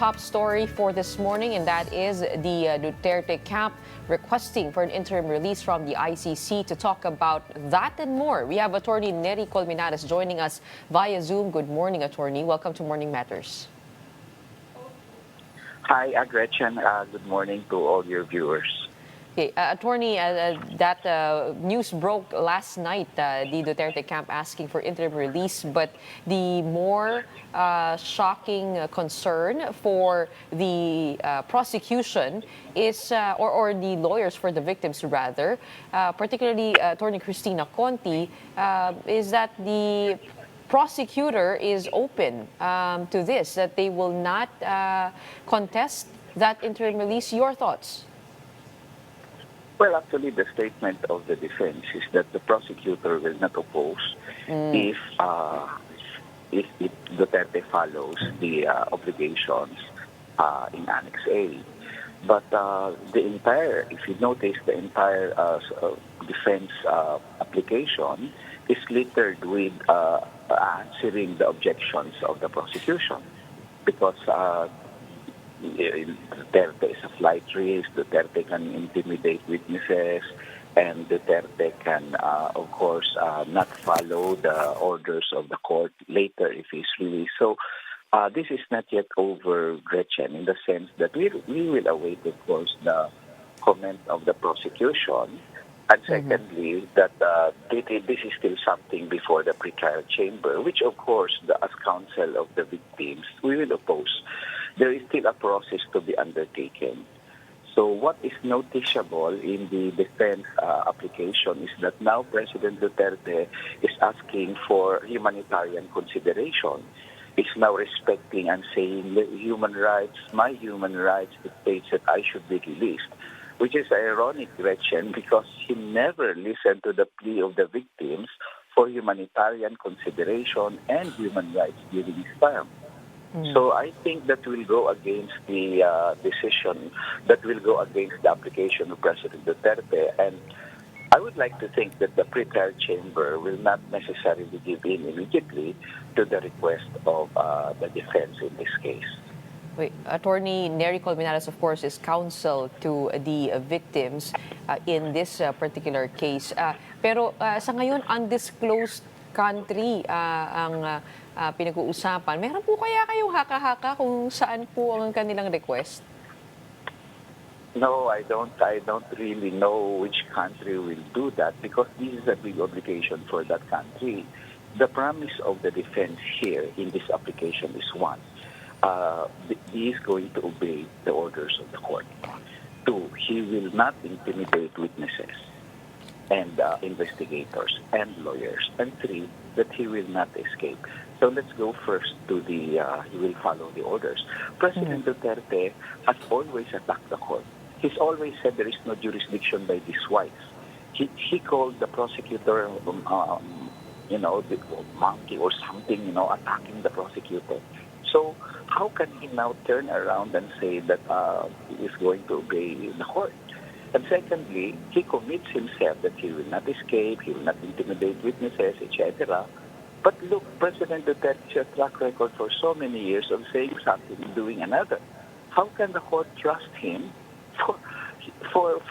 top story for this morning, and that is the Duterte camp requesting for an interim release from the ICC. To talk about that and more, we have Atty. Neri Colmenares joining us via Zoom. Good morning, Attorney. Welcome to Morning Matters. Hi, Gretchen. Good morning to all your viewers. Okay, Attorney, that news broke last night, the Duterte camp asking for interim release, but the more shocking concern for the prosecution is, or the lawyers for the victims rather, particularly Attorney Cristina Conti, is that the prosecutor is open to this, that they will not contest that interim release. Your thoughts? Well, actually, the statement of the defense is that the prosecutor will not oppose if Duterte follows the obligations in Annex A. But if you notice, the entire defense application is littered with answering the objections of the prosecution, because Duterte is a flight risk, Duterte can intimidate witnesses, and Duterte can, of course, not follow the orders of the court later if he's released. So this is not yet over, Gretchen, in the sense that we will await, of course, the comment of the prosecution. And secondly, that this is still something before the pretrial chamber, which, of course, as counsel of the victims, we will oppose. There is still a process to be undertaken. So what is noticeable in the defense application is that now President Duterte is asking for humanitarian consideration. He's now respecting and saying human rights, my human rights, dictates that I should be released, which is ironic, Gretchen, because he never listened to the plea of the victims for humanitarian consideration and human rights during his term. So I think that will go against the decision, that will go against the application of President Duterte. And I would like to think that the pretrial chamber will not necessarily give in immediately to the request of the defense in this case. Wait, Attorney Neri Colmenares, of course, is counsel to the victims in this particular case. Pero sa ngayon, undisclosed country ang pinag-uusapan. Meron po kaya kayong haka-haka kung saan po ang kanilang request? No, I don't really know which country will do that, because this is a big obligation for that country. The promise of the defense here in this application is one. He is going to obey the orders of the court. Two, he will not intimidate witnesses and investigators and lawyers. And three, that he will not escape. So let's go first to he will follow the orders. President Duterte has always attacked the court. He's always said there is no jurisdiction by these whites. He called the prosecutor, the monkey or something, attacking the prosecutor. So how can he now turn around and say that he is going to obey the court? And secondly, he commits himself that he will not escape, he will not intimidate witnesses, etc. But look, President Duterte has a track record for so many years of saying something and doing another. How can the court trust him for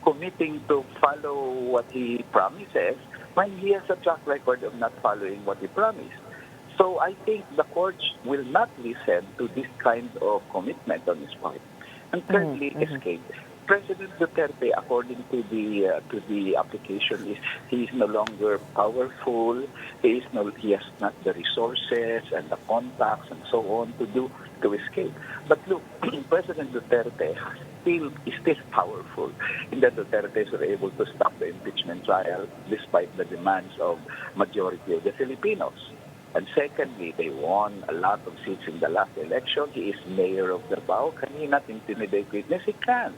committing to follow what he promises when he has a track record of not following what he promised? So I think the courts will not listen to this kind of commitment on his part. And thirdly, escape. President Duterte, according to the application, he is no longer powerful. He has not the resources and the contacts and so on to escape. But look, President Duterte is still powerful in that Dutertes were able to stop the impeachment trial despite the demands of majority of the Filipinos. And secondly, they won a lot of seats in the last election. He is mayor of Davao. Can he not intimidate witness? He can.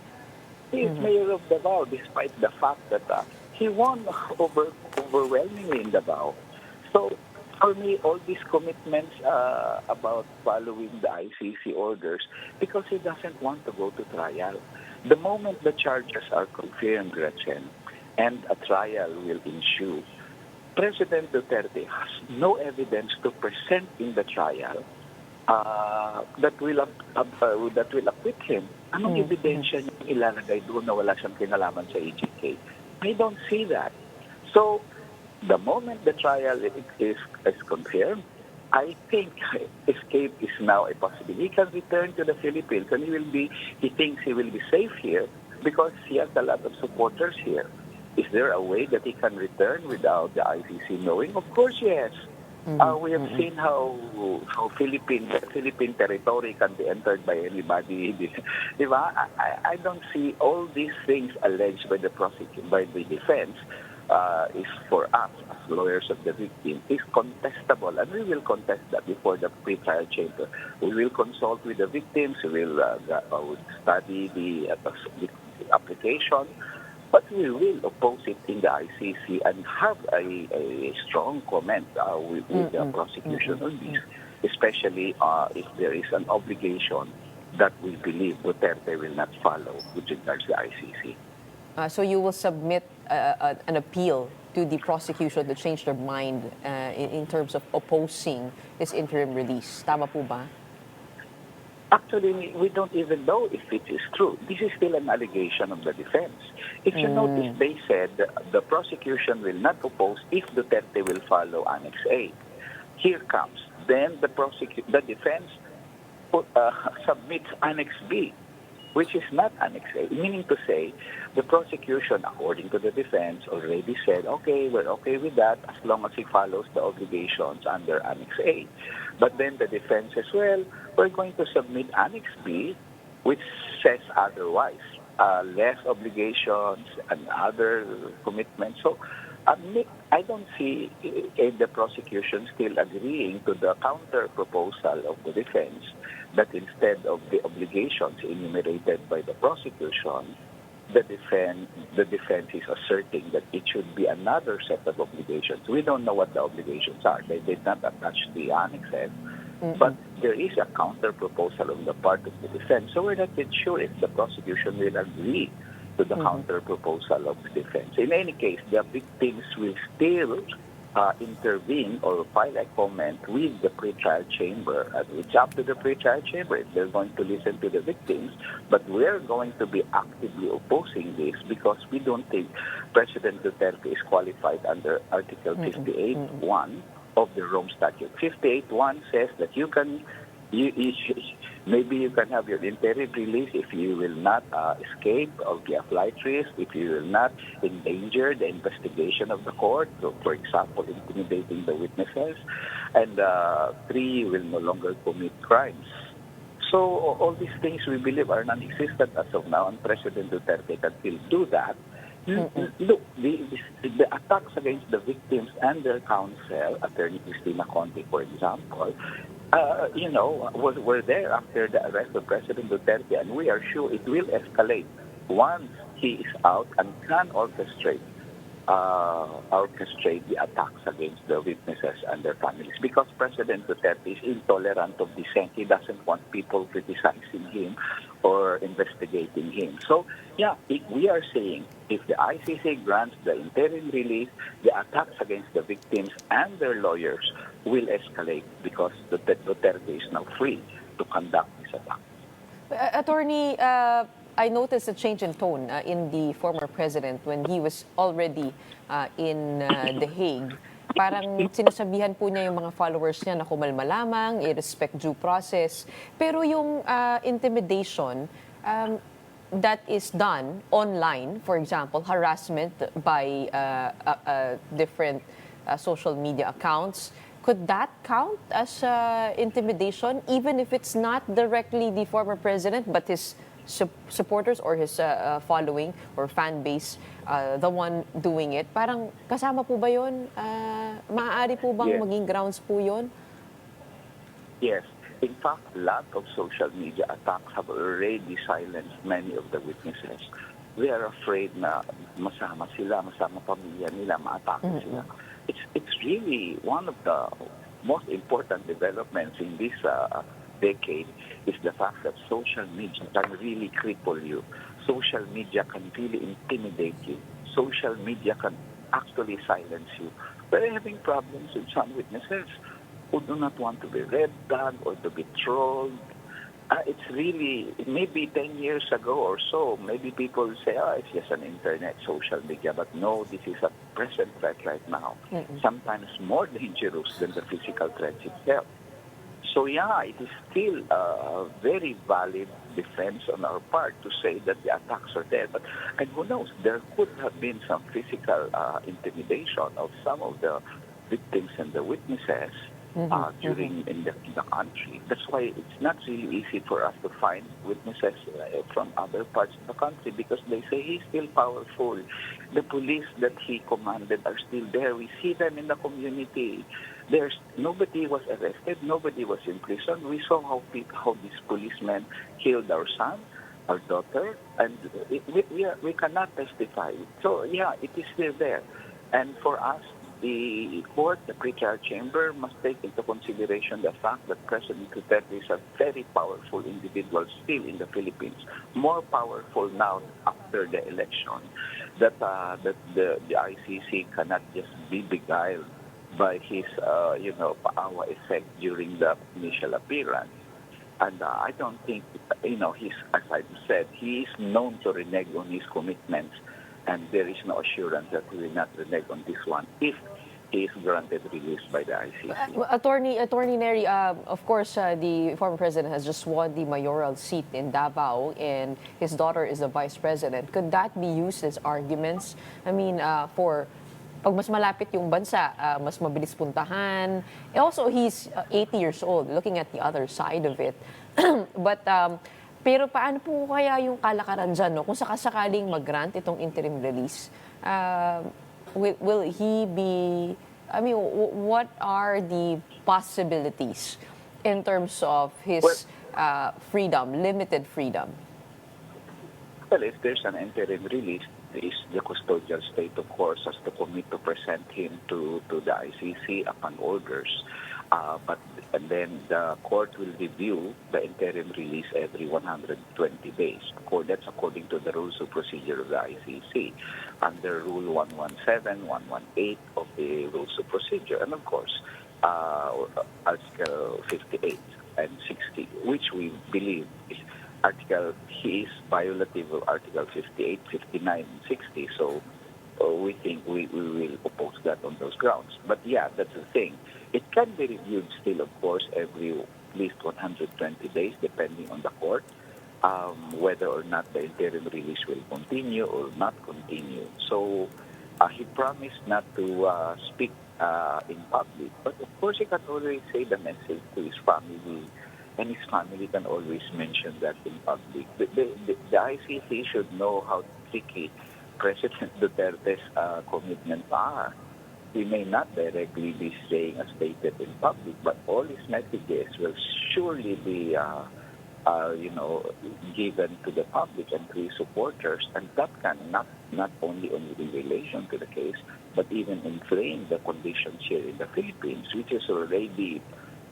He is mayor of Davao, despite the fact that he won overwhelmingly in Davao. So, for me, all these commitments about following the ICC orders, because he doesn't want to go to trial. The moment the charges are confirmed, Gretchen, and a trial will ensue, President Duterte has no evidence to present in the trial that will acquit him. Anong ebidensya niya ilalagay doon na wala siyang kinalaman sa AGK? I don't see that. So, the moment the trial is confirmed, I think escape is now a possibility. He can return to the Philippines and he thinks he will be safe here because he has a lot of supporters here. Is there a way that he can return without the ICC knowing? Of course, yes. We have seen how Philippine territory can be entered by anybody. Diba? I don't see all these things alleged by the defense is for us as lawyers of the victim is contestable, and we will contest that before the pre-trial chamber. We will consult with the victims. We will study the application. But we will oppose it in the ICC and have a strong comment with the prosecution on this, especially if there is an obligation that we believe Duterte will not follow with regards to the ICC. So you will submit an appeal to the prosecution to change their mind in terms of opposing this interim release. Tama po ba? Actually, we don't even know if it is true. This is still an allegation of the defense. If you notice, they said the prosecution will not oppose if Duterte will follow Annex A. Here comes. Then the defense submits Annex B, which is not Annex A, meaning to say the prosecution, according to the defense, already said, okay, we're okay with that as long as he follows the obligations under Annex A. But then the defense says, well, we're going to submit Annex B, which says otherwise, less obligations and other commitments. So I don't see the prosecution still agreeing to the counter proposal of the defense that instead of the obligations enumerated by the prosecution, the defense is asserting that it should be another set of obligations. We don't know what the obligations are. They did not attach the annexes. But there is a counter proposal on the part of the defense. So we're not yet sure if the prosecution will agree to the counter proposal of the defense. In any case, the victims will still intervene or file a comment with the pretrial chamber. It's up to the pretrial chamber if they're going to listen to the victims, but we're going to be actively opposing this because we don't think President Duterte is qualified under Article 58.1 of the Rome Statute. 58.1 says that maybe you can have your interim release if you will not escape or be a flight risk, if you will not endanger the investigation of the court, so for example, intimidating the witnesses, and 3, you will no longer commit crimes. So all these things we believe are non-existent as of now, and President Duterte can still do that. Look, the attacks against the victims and their counsel, Attorney Cristina Conti, for example, were there after the arrest of President Duterte, and we are sure it will escalate once he is out and can orchestrate the attacks against the witnesses and their families. Because President Duterte is intolerant of dissent. He doesn't want people criticizing him or investigating him. So, we are saying if the ICC grants the interim release, the attacks against the victims and their lawyers will escalate because Duterte is now free to conduct this attack. Attorney, I noticed a change in tone in the former president when he was already in The Hague. Parang sinasabihan po niya yung mga followers niya na kumalma lamang, i-respect due process. Pero yung intimidation that is done online, for example, harassment by different social media accounts, could that count as intimidation, even if it's not directly the former president, but his supporters or his following or fan base, the one doing it? Parang kasama po ba yun? Maaari po bang maging grounds po yun? Yes. In fact, a lot of social media attacks have already silenced many of the witnesses. We are afraid na masama pamilya nila, ma-atake sila. It's really one of the most important developments in this decade is the fact that social media can really cripple you. Social media can really intimidate you. Social media can actually silence you. We're having problems with some witnesses. who do not want to be red tagged or to be trolled. It's really, maybe 10 years ago or so, maybe people say, it's just an internet, social media. But no, this is a present threat right now. Sometimes more dangerous than the physical threats itself. So yeah, it is still a very valid defense on our part to say that the attacks are there. But and who knows, there could have been some physical intimidation of some of the victims and the witnesses during in the country. That's why it's not really easy for us to find witnesses from other parts of the country because they say he's still powerful. The police that he commanded are still there. We see them in the community. Nobody was arrested. Nobody was in prison. We saw how these policemen killed our son, our daughter, and we cannot testify. So yeah, it is still there. And for us, the court, the pretrial chamber, must take into consideration the fact that President Duterte is a very powerful individual still in the Philippines, more powerful now after the election, that the ICC cannot just be beguiled by his, power effect during the initial appearance. And I don't think, he's, as I said, he is known to renege on his commitments, and there is no assurance that he will not renege on this one if he is granted release by the ICC. Attorney Neri, of course, the former president has just won the mayoral seat in Davao, and his daughter is the vice president. Could that be used as arguments? I mean, for pag mas malapit yung bansa, mas mabilis puntahan. Also, he's 80 years old, looking at the other side of it. But, pero paano po kaya yung kalakaran dyan, no? Kung sakasakaling mag-grant itong interim release, will he be, I mean, what are the possibilities in terms of his freedom, limited freedom? Well, if there's an interim release, the custodial state, of course, has to commit to present him to the ICC upon orders. And then the court will review the interim release every 120 days. That's according to the rules of procedure of the ICC, under Rule 117, 118 of the rules of procedure, and of course, Article 58 and 60, which we believe is he is violative of Article 58, 59, and 60. So we think we will oppose that on those grounds. But yeah, that's the thing. It can be reviewed still, of course, every at least 120 days, depending on the court, whether or not the interim release will continue or not continue. So he promised not to speak in public, but of course he can always say the message to his family, and his family can always mention that in public. The ICC should know how tricky President Duterte's commitments are. He may not directly be saying as stated in public, but all his messages will surely be, given to the public and to his supporters, and that can not only in relation to the case, but even inflame the conditions here in the Philippines, which is already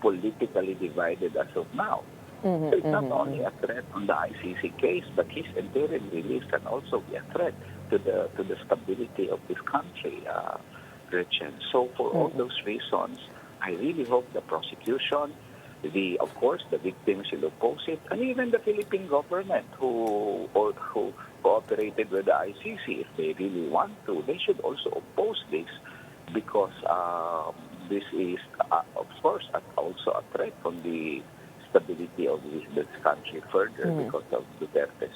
politically divided as of now. So it's not only a threat on the ICC case, but his interim release can also be a threat to the stability of this country, Gretchen. So for all those reasons, I really hope the prosecution, of course, the victims will oppose it, and even the Philippine government who cooperated with the ICC, if they really want to, they should also oppose this, because this is, of course, also a threat on the stability of this country further because of Duterte's,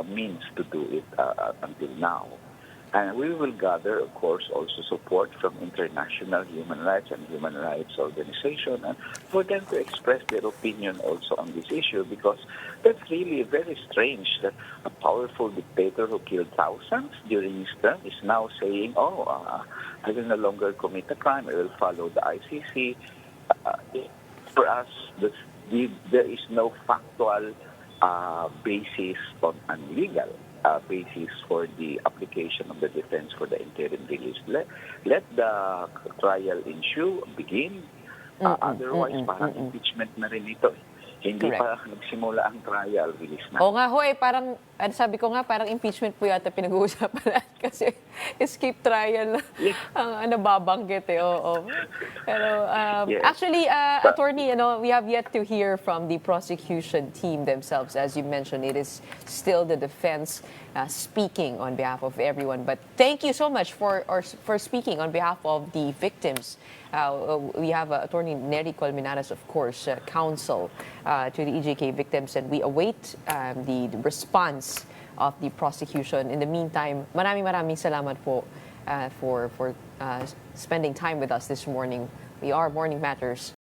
means to do it until now. And we will gather, of course, also support from international human rights and human rights organizations, and for them to express their opinion also on this issue, because that's really very strange that a powerful dictator who killed thousands during his term is now saying, I will no longer commit a crime, I will follow the ICC. For us, there is no factual basis on legal basis for the application of the defense for the interim release. Let the trial ensue, begin. Otherwise, parang impeachment na rin ito. Hindi Correct. pa nagsimula ang trial, release na. Oo nga ho parang, sabi ko nga, parang impeachment po yata pinag-uusapan natin kasi escape trial na Yes. ang nababanggit oo. Pero Yes. actually, But- attorney, we have yet to hear from the prosecution team themselves. As you mentioned, it is still the defense speaking on behalf of everyone. But thank you so much for speaking on behalf of the victims. We have Attorney Neri Colmenares, of course, counsel to the EJK victims, and we await the response of the prosecution. In the meantime, maraming salamat po for spending time with us this morning. We are Morning Matters.